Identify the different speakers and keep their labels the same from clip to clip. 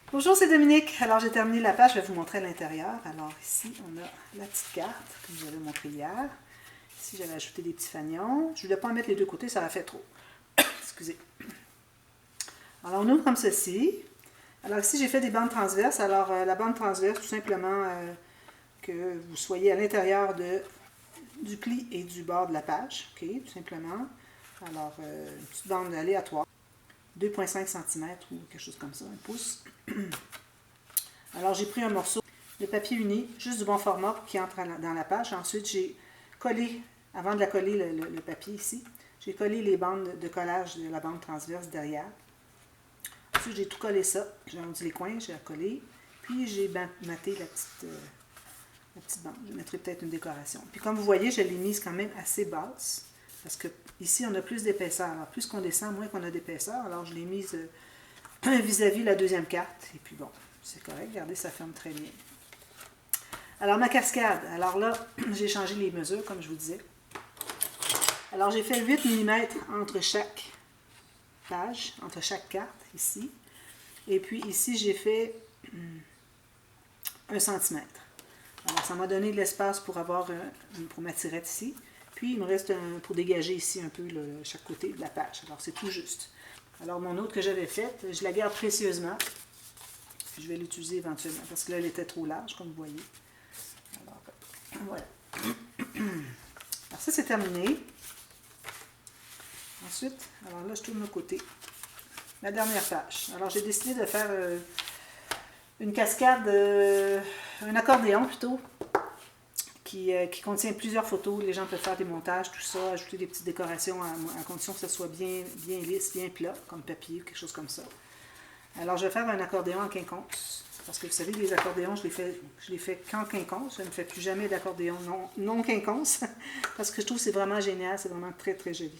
Speaker 1: Bonjour, c'est Dominique. Alors, j'ai terminé la page, je vais vous montrer l'intérieur. Alors, ici, on a la petite carte, comme je vous avais montré hier. Ici, j'avais ajouté des petits fanions. Je ne voulais pas en mettre les deux côtés, ça aurait fait trop. Excusez. Alors, on ouvre comme ceci. Alors, ici, j'ai fait des bandes transverses. Alors, la bande transverse, tout simplement, que vous soyez à l'intérieur du pli et du bord de la page. OK, tout simplement. Alors, une petite bande aléatoire. 2,5 cm ou quelque chose comme ça, un pouce. Alors, j'ai pris un morceau de papier uni, juste du bon format pour qu'il entre dans la page. Ensuite, j'ai collé, avant de la coller le papier ici, j'ai collé les bandes de collage de la bande transverse derrière. Ensuite, j'ai tout collé ça. J'ai arrondi les coins, j'ai collé. Puis, j'ai maté la petite bande. Je mettrai peut-être une décoration. Puis, comme vous voyez, je l'ai mise quand même assez basse. Parce que ici, on a plus d'épaisseur. Alors, plus qu'on descend, moins qu'on a d'épaisseur. Alors, je l'ai mise vis-à-vis la deuxième carte. Et puis, bon, c'est correct. Regardez, ça ferme très bien. Alors, ma cascade. Alors là, j'ai changé les mesures, comme je vous disais. Alors, j'ai fait 8 mm entre chaque page, entre chaque carte, ici. Et puis, ici, j'ai fait 1 cm. Alors, ça m'a donné de l'espace pour ma tirette ici. Puis, il me reste pour dégager ici un peu chaque côté de la page. Alors, c'est tout juste. Alors, mon autre que j'avais faite, je la garde précieusement. Puis, je vais l'utiliser éventuellement parce que là, elle était trop large, comme vous voyez. Alors, voilà. Alors, ça, c'est terminé. Ensuite, alors là, je tourne le côté. La dernière page. Alors, j'ai décidé de faire une cascade, un accordéon plutôt, qui contient plusieurs photos. Les gens peuvent faire des montages, tout ça, ajouter des petites décorations à condition que ce soit bien lisse, bien plat, comme papier ou quelque chose comme ça. Alors, je vais faire un accordéon en quinconce. Parce que vous savez, les accordéons, je les fais qu'en quinconce. Je ne fais plus jamais d'accordéon non quinconce. Parce que je trouve que c'est vraiment génial, c'est vraiment très, très joli.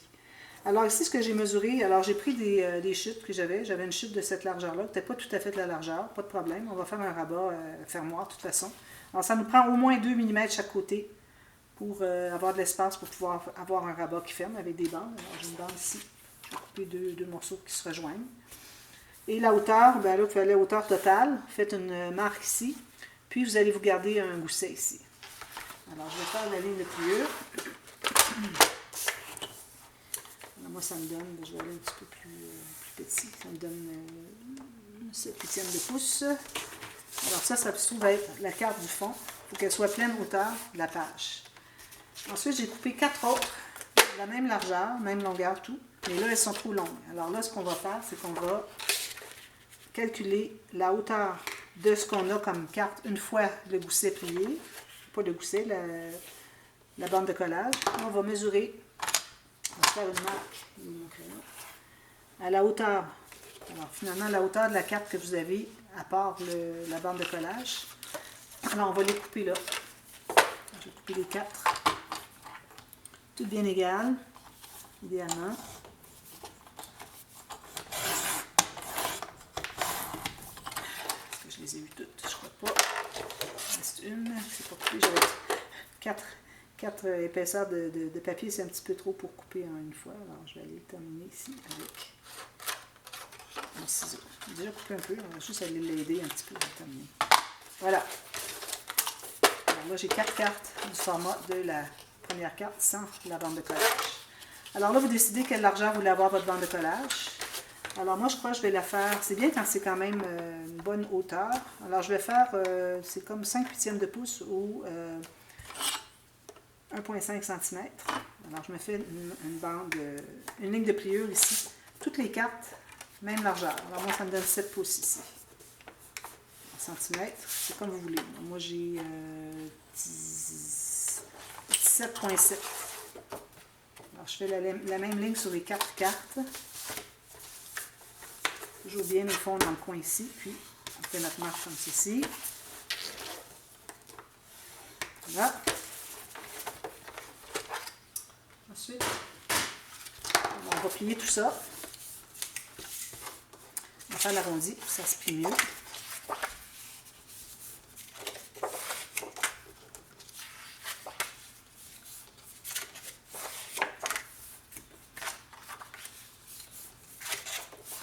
Speaker 1: Alors ici, ce que j'ai mesuré, alors j'ai pris des chutes que j'avais. J'avais une chute de cette largeur-là, peut-être pas tout à fait de la largeur, pas de problème. On va faire un rabat fermoir de toute façon. Alors ça nous prend au moins 2 mm chaque côté pour avoir de l'espace pour pouvoir avoir un rabat qui ferme avec des bandes. Alors j'ai une bande ici. Je vais couper deux morceaux qui se rejoignent. Et la hauteur, ben là, vous faites la hauteur totale. Faites une marque ici. Puis vous allez vous garder un gousset ici. Alors je vais faire la ligne de pliure. Alors, moi, ça me donne, je vais aller un petit peu plus petit. Ça me donne 7/8 de pouce. Alors ça se trouve être la carte du fond. Il faut qu'elle soit pleine hauteur de la page. Ensuite, j'ai coupé 4 autres, de la même largeur, même longueur, tout. Mais là, elles sont trop longues. Alors là, ce qu'on va faire, c'est qu'on va calculer la hauteur de ce qu'on a comme carte une fois le gousset plié. Pas le gousset, la bande de collage. On va mesurer. On va faire une marque à la hauteur. Alors, finalement, la hauteur de la carte que vous avez, à part la bande de collage. Alors, on va les couper là. Je vais couper les 4. Toutes bien égales, idéalement. Est-ce que je les ai eues toutes? Je crois pas. Il reste une. C'est pas coupé. J'avais 4 épaisseurs de papier. C'est un petit peu trop pour couper en une fois. Alors, je vais aller terminer ici avec un ciseau. J'ai déjà coupé un peu. On va juste aller l'aider un petit peu à terminer. Voilà. Alors là, j'ai 4 cartes du format de la première carte sans la bande de collage. Alors là, vous décidez quelle largeur vous voulez avoir votre bande de collage. Alors moi, je crois que je vais la faire, c'est bien quand c'est quand même une bonne hauteur. Alors je vais faire, c'est comme 5/8 de pouce ou 1,5 cm. Alors je me fais une bande, une ligne de pliure ici. Toutes les cartes, même largeur. Alors moi, ça me donne 7 pouces ici. Centimètres, c'est comme vous voulez. Moi, j'ai 17,7. Alors, je fais la même ligne sur les 4 cartes. Toujours bien au fond dans le coin ici. Puis, on fait notre marque comme ceci. Voilà. Ensuite, on va plier tout ça. On va faire l'arrondi, ça se plie mieux.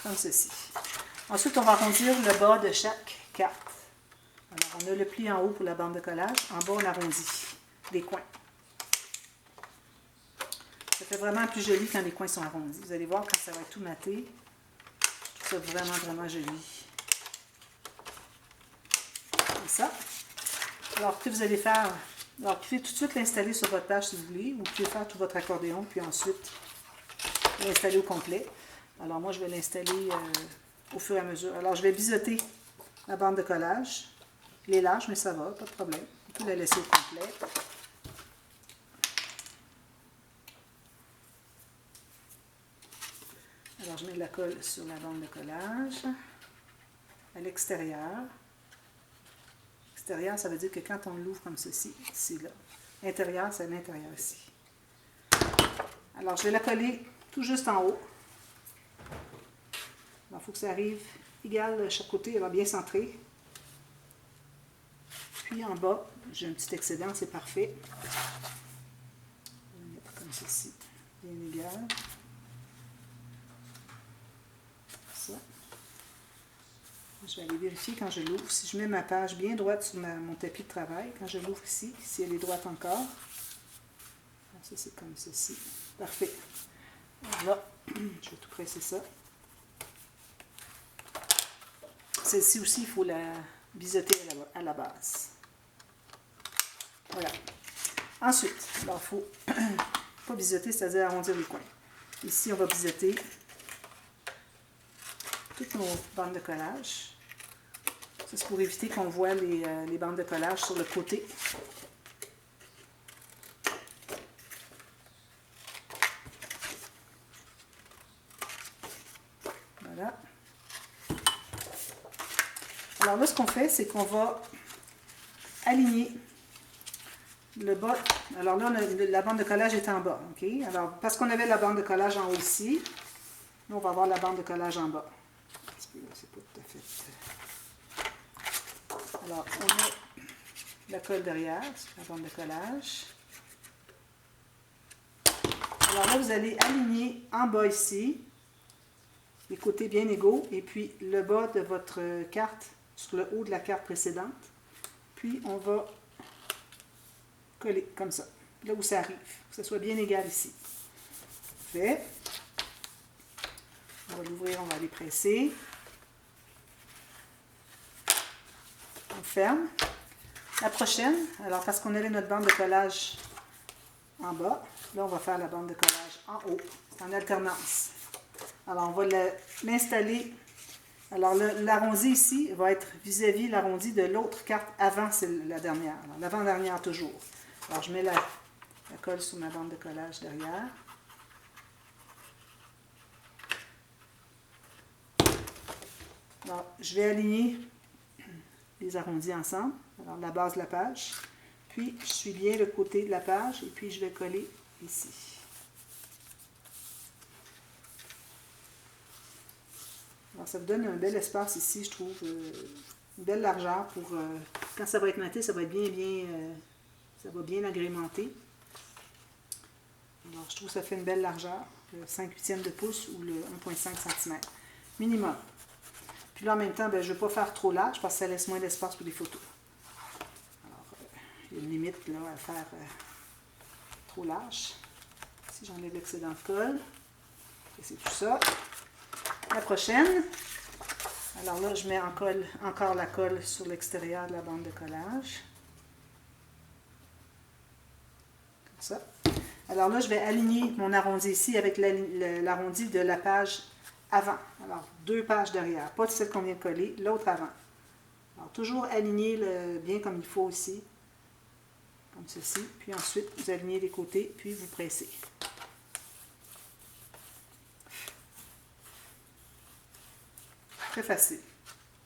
Speaker 1: Comme ceci. Ensuite, on va arrondir le bas de chaque carte. Alors, on a le pli en haut pour la bande de collage. En bas, on arrondit les coins. Ça fait vraiment plus joli quand les coins sont arrondis. Vous allez voir quand ça va être tout maté. Je trouve ça vraiment, vraiment joli. Comme ça. Alors, que vous allez faire... Alors, vous pouvez tout de suite l'installer sur votre page si vous voulez. Vous pouvez faire tout votre accordéon, puis ensuite l'installer au complet. Alors, moi, je vais l'installer au fur et à mesure. Alors, je vais biseauter la bande de collage. Il est large, mais ça va, pas de problème. On peut la laisser au complet. Alors, je mets de la colle sur la bande de collage à l'extérieur. Extérieur, ça veut dire que quand on l'ouvre comme ceci, ici, là. Intérieur, c'est à l'intérieur ici. Alors, je vais la coller tout juste en haut. Il faut que ça arrive égal de chaque côté, alors bien centré. Puis en bas, j'ai un petit excédent, c'est parfait. Je vais mettre comme ceci, bien égal. Ça. Je vais aller vérifier quand je l'ouvre. Si je mets ma page bien droite sur mon tapis de travail, quand je l'ouvre ici, si elle est droite encore. Alors ça, c'est comme ceci. Parfait. Là, je vais tout presser ça. Celle-ci aussi, il faut la biseauter à la base. Voilà. Ensuite, alors il faut pas biseauter, c'est-à-dire arrondir les coins. Ici, on va biseauter toutes nos bandes de collage. Ça, c'est pour éviter qu'on voit les bandes de collage sur le côté. Voilà. Alors là, ce qu'on fait, c'est qu'on va aligner le bas. Alors là, la bande de collage est en bas. OK? Alors, parce qu'on avait la bande de collage en haut ici, là, on va avoir la bande de collage en bas. Un petit peu, c'est pas tout à fait. Alors, on met la colle derrière, sur la bande de collage. Alors là, vous allez aligner en bas ici, les côtés bien égaux, et puis le bas de votre carte sur le haut de la carte précédente. Puis on va coller comme ça, là où ça arrive, que ce soit bien égal ici. Fait. On va l'ouvrir, on va aller presser. On ferme. La prochaine, alors parce qu'on avait notre bande de collage en bas, là on va faire la bande de collage en haut, en alternance. Alors on va l'installer. Alors l'arrondi ici va être vis-à-vis l'arrondi de l'autre carte avant la dernière, l'avant-dernière toujours. Alors je mets la colle sur ma bande de collage derrière. Alors je vais aligner les arrondis ensemble, alors la base de la page, puis je suis bien le côté de la page et puis je vais coller ici. Alors ça vous donne un bel espace ici, je trouve, une belle largeur pour quand ça va être maté, ça va être ça va bien agrémenter. Alors je trouve que ça fait une belle largeur, le 5/8 de pouce ou le 1,5 cm minimum. Puis là, en même temps, je ne veux pas faire trop large parce que ça laisse moins d'espace pour les photos. Alors, il y a une limite là, à faire trop large. Si j'enlève l'excédent de colle, et c'est tout ça. La prochaine, alors là, je mets encore la colle sur l'extérieur de la bande de collage. Comme ça. Alors là, je vais aligner mon arrondi ici avec l'arrondi de la page avant. Alors, 2 pages derrière, pas celle qu'on vient de coller, l'autre avant. Alors, toujours aligner bien comme il faut ici, comme ceci. Puis ensuite, vous alignez les côtés, puis vous pressez. Très facile.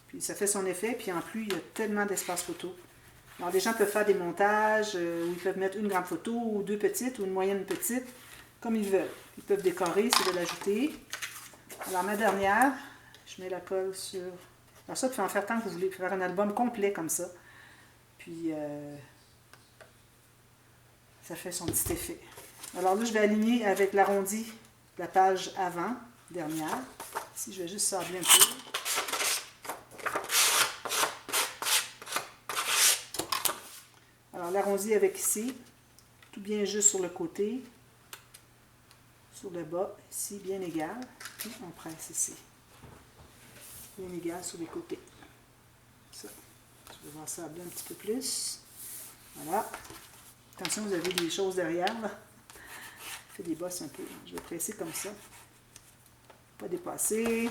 Speaker 1: Puis ça fait son effet, puis en plus, il y a tellement d'espace photo. Alors, les gens peuvent faire des montages où ils peuvent mettre une grande photo, ou 2 petites, ou une moyenne petite, comme ils veulent. Ils peuvent décorer, s'ils veulent l'ajouter. Alors, ma dernière, je mets la colle sur... Alors ça, vous pouvez en faire tant que vous voulez, faire un album complet comme ça. Puis, ça fait son petit effet. Alors là, je vais aligner avec l'arrondi de la page avant, dernière. Ici, je vais juste sabler un peu. l'arrondis avec ici, tout bien juste sur le côté, sur le bas, ici, bien égal. Puis on presse ici. Bien égal sur les côtés. Ça. Je vais voir ça un petit peu plus. Voilà. Attention, vous avez des choses derrière, là. Fait des bosses un peu. Je vais presser comme ça. Pas dépasser.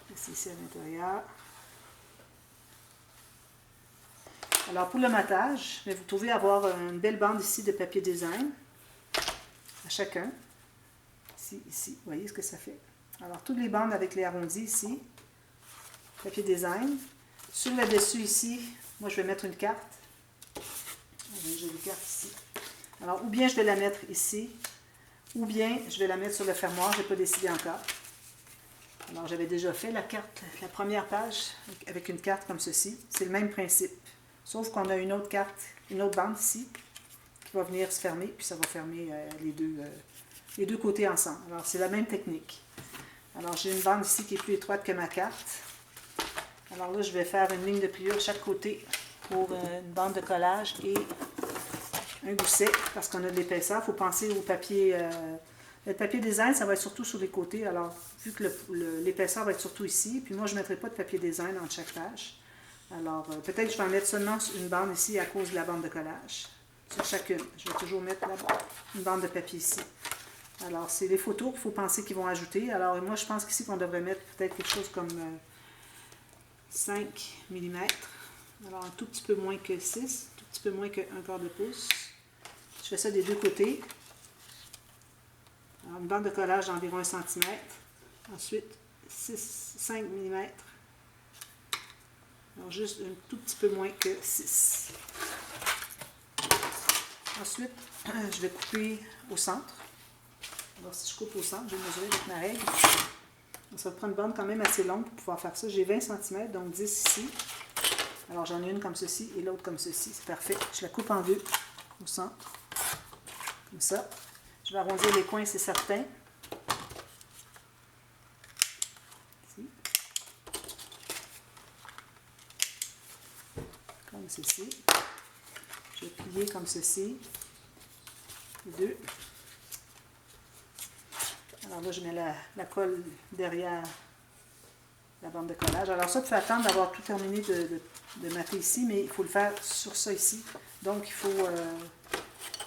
Speaker 1: Presser ici à l'intérieur. Alors, pour le matage, vous pouvez avoir une belle bande ici de papier design. À chacun. Ici, ici. Vous voyez ce que ça fait? Alors, toutes les bandes avec les arrondis ici. Papier design. Sur le dessus ici, moi, je vais mettre une carte. Une jolie carte ici. Alors, ou bien je vais la mettre ici, ou bien je vais la mettre sur le fermoir. Je n'ai pas décidé encore. Alors, j'avais déjà fait la carte, la première page, avec une carte comme ceci. C'est le même principe. Sauf qu'on a une autre carte, une autre bande ici, qui va venir se fermer, puis ça va fermer les deux côtés ensemble. Alors, c'est la même technique. Alors, j'ai une bande ici qui est plus étroite que ma carte. Alors là, je vais faire une ligne de pliure chaque côté pour une bande de collage et un gousset, parce qu'on a de l'épaisseur. Il faut penser au papier. Le papier design, ça va être surtout sur les côtés. Alors, vu que l'épaisseur va être surtout ici, puis moi, je ne mettrai pas de papier design entre chaque page. Alors, peut-être que je vais en mettre seulement une bande ici à cause de la bande de collage. Sur chacune. Je vais toujours mettre une bande de papier ici. Alors, c'est les photos qu'il faut penser qu'ils vont ajouter. Alors, moi, je pense qu'ici, qu'on devrait mettre peut-être quelque chose comme 5 mm. Alors, un tout petit peu moins que 6, un tout petit peu moins qu'un quart de pouce. Je fais ça des deux côtés. Alors, une bande de collage d'environ 1 cm. Ensuite, 5 mm. Alors, juste un tout petit peu moins que 6. Ensuite, je vais couper au centre. Alors, si je coupe au centre, je vais mesurer avec ma règle. Ça va prendre une bande quand même assez longue pour pouvoir faire ça. J'ai 20 cm, donc 10 ici. Alors, j'en ai une comme ceci et l'autre comme ceci. C'est parfait. Je la coupe en deux au centre. Comme ça. Je vais arrondir les coins, c'est certain. Ici. Comme ceci. Je vais plier comme ceci. Les deux. Alors là, je mets la colle derrière la bande de collage. Alors ça, il faut attendre d'avoir tout terminé de mater ici, mais il faut le faire sur ça ici. Donc, il faut,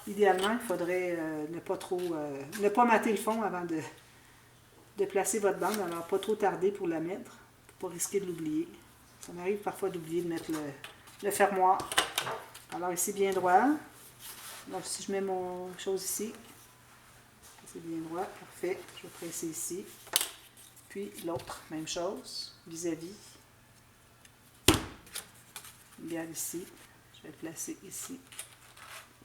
Speaker 1: idéalement, il faudrait ne pas mater le fond avant de placer votre bande. Alors, pas trop tarder pour la mettre, pour ne pas risquer de l'oublier. Ça m'arrive parfois d'oublier de mettre le fermoir. Alors ici, bien droit. Donc, si je mets mon chose ici, c'est bien droit, parfait. Je vais presser ici. Puis l'autre, même chose, vis-à-vis. Regarde ici. Je vais le placer ici.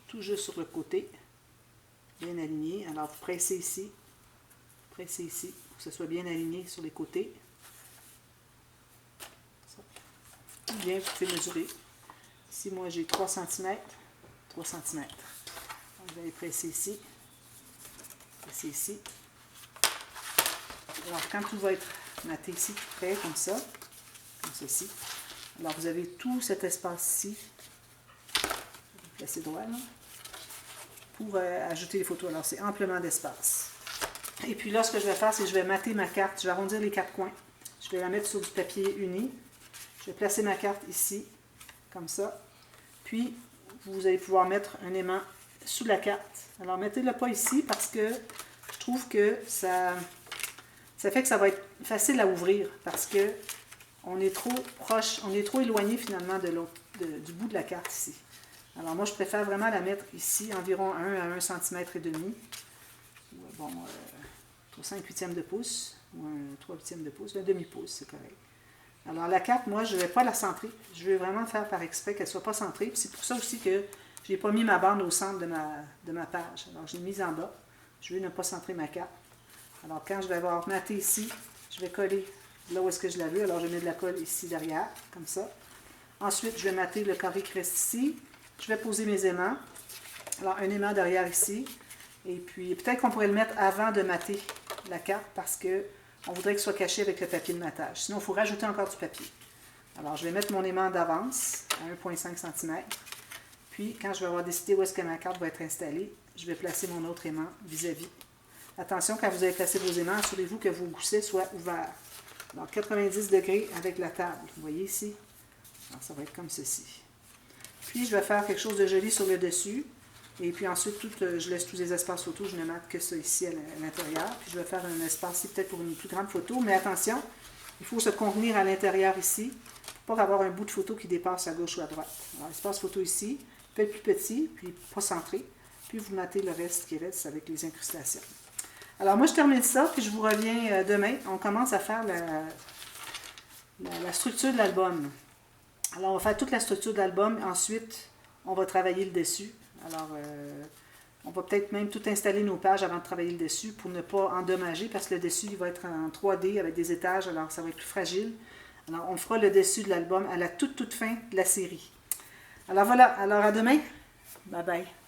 Speaker 1: Tout juste sur le côté. Bien aligné. Alors, pressez ici. Pressez ici, pour que ce soit bien aligné sur les côtés. Ça. Bien, vous pouvez mesurer. Ici, moi, j'ai 3 cm. 3 cm. Donc, je vais presser ici. Presser ici. Alors, quand tout va être maté ici, tout près, comme ça, comme ceci, alors vous avez tout cet espace-ci, placé droit, là, pour ajouter les photos. Alors, c'est amplement d'espace. Et puis là, ce que je vais faire, c'est que je vais mater ma carte. Je vais arrondir les 4 coins. Je vais la mettre sur du papier uni. Je vais placer ma carte ici, comme ça. Puis, vous allez pouvoir mettre un aimant sous la carte. Alors, mettez-le pas ici parce que je trouve que ça fait que ça va être facile à ouvrir parce que on est trop proche, on est trop éloigné finalement du bout de la carte ici. Alors, moi, je préfère vraiment la mettre ici, environ 1 à 1,5 cm. Bon, 5/8 de pouce ou un 3/8 de pouce, un demi-pouce, c'est correct. Alors, la carte, moi, je ne vais pas la centrer. Je vais vraiment faire par exprès qu'elle ne soit pas centrée. Puis c'est pour ça aussi que je n'ai pas mis ma bande au centre de ma page. Alors, je l'ai mise en bas. Je veux ne pas centrer ma carte. Alors, quand je vais avoir maté ici, je vais coller là où est-ce que je la veux. Alors, je mets de la colle ici derrière, comme ça. Ensuite, je vais mater le carré qui reste ici. Je vais poser mes aimants. Alors, un aimant derrière ici. Et puis, peut-être qu'on pourrait le mettre avant de mater la carte parce qu'on voudrait qu'il soit caché avec le papier de matage. Sinon, il faut rajouter encore du papier. Alors, je vais mettre mon aimant d'avance à 1,5 cm. Puis, quand je vais avoir décidé où est-ce que ma carte va être installée, je vais placer mon autre aimant vis-à-vis. Attention, quand vous avez placé vos aimants, assurez-vous que vos goussets soient ouverts. Alors, 90 degrés avec la table. Vous voyez ici? Alors, ça va être comme ceci. Puis, je vais faire quelque chose de joli sur le dessus. Et puis ensuite, je laisse tous les espaces photos. Je ne marque que ça ici à l'intérieur. Puis, je vais faire un espace ici peut-être pour une plus grande photo. Mais attention, il faut se convenir à l'intérieur ici pour pas avoir un bout de photo qui dépasse à gauche ou à droite. Alors, l'espace photo ici peut être plus petit, puis pas centré. Puis, vous matez le reste qui reste avec les incrustations. Alors, moi, je termine ça, puis je vous reviens demain. On commence à faire la structure de l'album. Alors, on va faire toute la structure de l'album. Ensuite, on va travailler le dessus. Alors, on va peut-être même tout installer nos pages avant de travailler le dessus pour ne pas endommager, parce que le dessus, il va être en 3D avec des étages, alors ça va être plus fragile. Alors, on fera le dessus de l'album à la toute fin de la série. Alors, voilà. Alors, à demain. Bye bye.